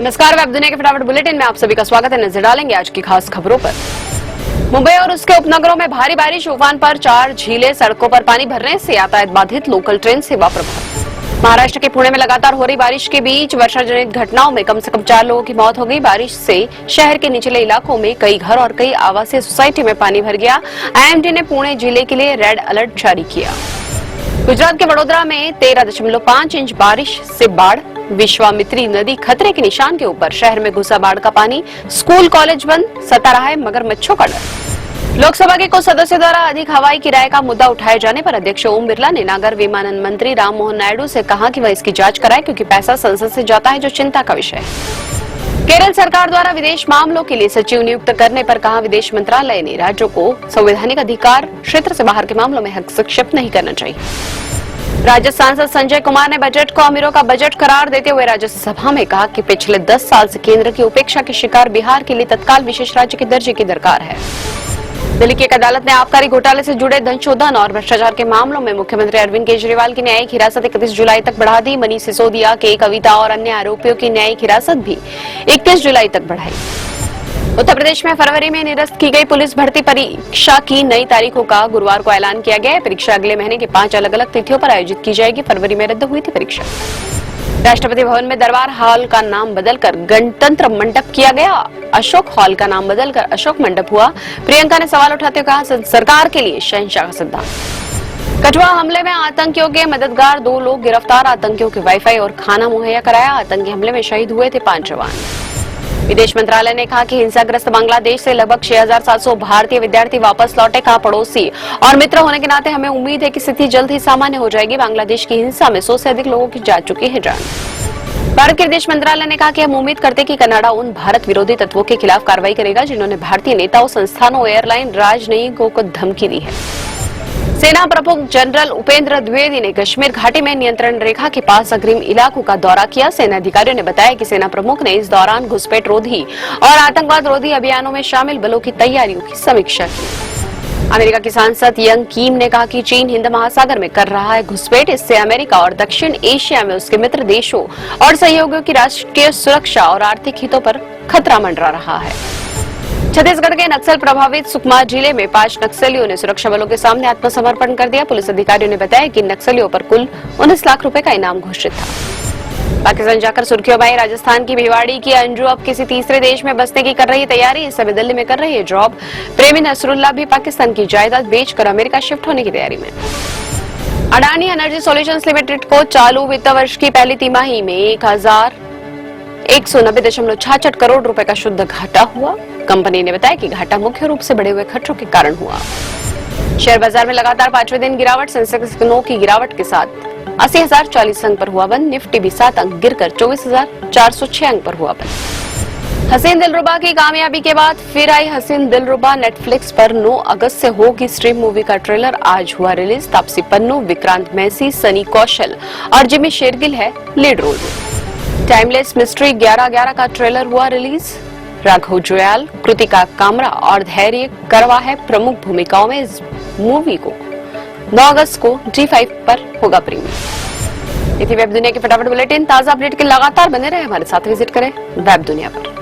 नमस्कार, वेब दुनिया के फटाफट बुलेटिन में आप सभी का स्वागत है। नजर डालेंगे आज की खास खबरों पर। मुंबई और उसके उपनगरों में भारी बारिश, उफान पर 4 झीलें, सड़कों पर पानी भरने से यातायात बाधित, लोकल ट्रेन सेवा प्रभावित। महाराष्ट्र के पुणे में लगातार हो रही बारिश के बीच वर्षा जनित घटनाओं में कम से कम 4 लोगों की मौत हो गई। बारिश से शहर के निचले इलाकों में कई घर और कई आवासीय सोसाइटी में पानी भर गया। आईएमडी ने पुणे जिले के लिए रेड अलर्ट जारी किया। गुजरात के वडोदरा में 13.5 इंच बारिश से बाढ़, विश्वामित्री नदी खतरे के निशान के ऊपर, शहर में घुसा बाढ़ का पानी, स्कूल कॉलेज बंद, सता रहा है मगरमच्छों का डर। लोकसभा के कुछ सदस्यों द्वारा अधिक हवाई किराए का मुद्दा उठाए जाने पर अध्यक्ष ओम बिरला ने नागर विमानन मंत्री राम मोहन नायडू से कहा कि वह इसकी जांच कराए, क्योंकि पैसा संसद से जाता है, जो चिंता का विषय है। केरल सरकार द्वारा विदेश मामलों के लिए सचिव नियुक्त करने पर कहा विदेश मंत्रालय ने राज्यों को संवैधानिक अधिकार क्षेत्र से बाहर के मामलों में हस्तक्षेप नहीं करना चाहिए। राज्य सांसद संजय कुमार ने बजट को अमीरों का बजट करार देते हुए राज्यसभा में कहा कि पिछले 10 साल से केंद्र की उपेक्षा के शिकार बिहार के लिए तत्काल विशेष राज्य के दर्जे की दरकार है। दिल्ली की एक अदालत ने आबकारी घोटाले से जुड़े धनशोधन और भ्रष्टाचार के मामलों में मुख्यमंत्री अरविंद केजरीवाल की न्यायिक हिरासत 31 जुलाई तक बढ़ा दी। मनीष सिसोदिया, के कविता और अन्य आरोपियों की न्यायिक हिरासत भी 31 जुलाई तक बढ़ाई। उत्तर प्रदेश में फरवरी में निरस्त की गई पुलिस भर्ती परीक्षा की नई तारीखों का गुरुवार को ऐलान किया गया है। परीक्षा अगले महीने के 5 अलग-अलग तिथियों पर आयोजित की जाएगी। फरवरी में रद्द हुई थी परीक्षा। राष्ट्रपति भवन में दरबार हॉल का नाम बदलकर गणतंत्र मंडप किया गया। अशोक हॉल का नाम बदलकर अशोक मंडप हुआ। प्रियंका ने सवाल उठाते हुए कहा, सरकार के लिए शहंशाह का सिद्धांत। कठुआ हमले में आतंकियों के मददगार 2 लोग गिरफ्तार, आतंकियों के वाईफाई और खाना मुहैया कराया। आतंकी हमले में शहीद हुए थे 5 जवान। विदेश मंत्रालय ने कहा कि हिंसाग्रस्त बांग्लादेश से लगभग 6,700 भारतीय विद्यार्थी वापस लौटे। कहा, पड़ोसी और मित्र होने के नाते हमें उम्मीद है कि स्थिति जल्द ही सामान्य हो जाएगी। बांग्लादेश की हिंसा में 100 से अधिक लोगों की जा चुकी है जान। भारत के विदेश मंत्रालय ने कहा कि हम उम्मीद करते हैं कि कनाडा उन भारत विरोधी तत्वों के खिलाफ कार्रवाई करेगा जिन्होंने भारतीय नेताओं, संस्थानों, एयरलाइन राजनयिकों को धमकी दी है। सेना प्रमुख जनरल उपेंद्र द्विवेदी ने कश्मीर घाटी में नियंत्रण रेखा के पास अग्रिम इलाकों का दौरा किया। सेना अधिकारियों ने बताया कि सेना प्रमुख ने इस दौरान घुसपैठ रोधी और आतंकवाद रोधी अभियानों में शामिल बलों की तैयारियों की समीक्षा की। अमेरिका की सांसद यंग किम ने कहा कि चीन हिंद महासागर में कर रहा है घुसपैठ, इससे अमेरिका और दक्षिण एशिया में उसके मित्र देशों और सहयोगियों की राष्ट्रीय सुरक्षा और आर्थिक हितों पर खतरा मंडरा रहा है। छत्तीसगढ़ के नक्सल प्रभावित सुकमा जिले में 5 नक्सलियों ने सुरक्षा बलों के सामने आत्मसमर्पण कर दिया। पुलिस अधिकारियों ने बताया कि नक्सलियों पर कुल 19 लाख रुपए का इनाम घोषित था। पाकिस्तान जाकर सुर्खियों में आई राजस्थान की भिवाड़ी की अंजू अब किसी तीसरे देश में बसने की कर रही तैयारी। इस समय दिल्ली में कर रही है जॉब। प्रेमी नसरुल्लाह भी पाकिस्तान की जायदाद बेचकर अमेरिका शिफ्ट होने की तैयारी में। अडानी एनर्जी सॉल्यूशंस लिमिटेड को चालू वित्त वर्ष की पहली तिमाही में 1,190.66 करोड़ रुपए का शुद्ध घाटा हुआ। कंपनी ने बताया कि घाटा मुख्य रूप से बढ़े हुए खर्चों के कारण हुआ। शेयर बाजार में लगातार 5वें दिन गिरावट, सेंसेक्स 9 की गिरावट के साथ 80,040 अंक पर हुआ बंद। निफ्टी भी 7 अंक गिरकर 24,406 अंक पर हुआ बंद। हसीन दिलरुबा की कामयाबी के बाद फिर आई हसीन दिलरुबा। नेटफ्लिक्स पर 9 अगस्त से होगी स्ट्रीम। मूवी का ट्रेलर आज हुआ रिलीज। तापसी पन्नू, विक्रांत मैसी, सनी कौशल और जिमी शेरगिल है लीड रोल में। टाइमलेस मिस्ट्री 11/11 का ट्रेलर हुआ रिलीज। राघव जुयाल, कृतिका कामरा और धैर्य करवा है प्रमुख भूमिकाओं में। इस मूवी को 9 अगस्त को G5 पर होगा प्रीमियर। इसी वेब दुनिया की फटाफट बुलेटिन, ताजा अपडेट के लगातार बने रहे हमारे साथ। विजिट करें वेब दुनिया पर।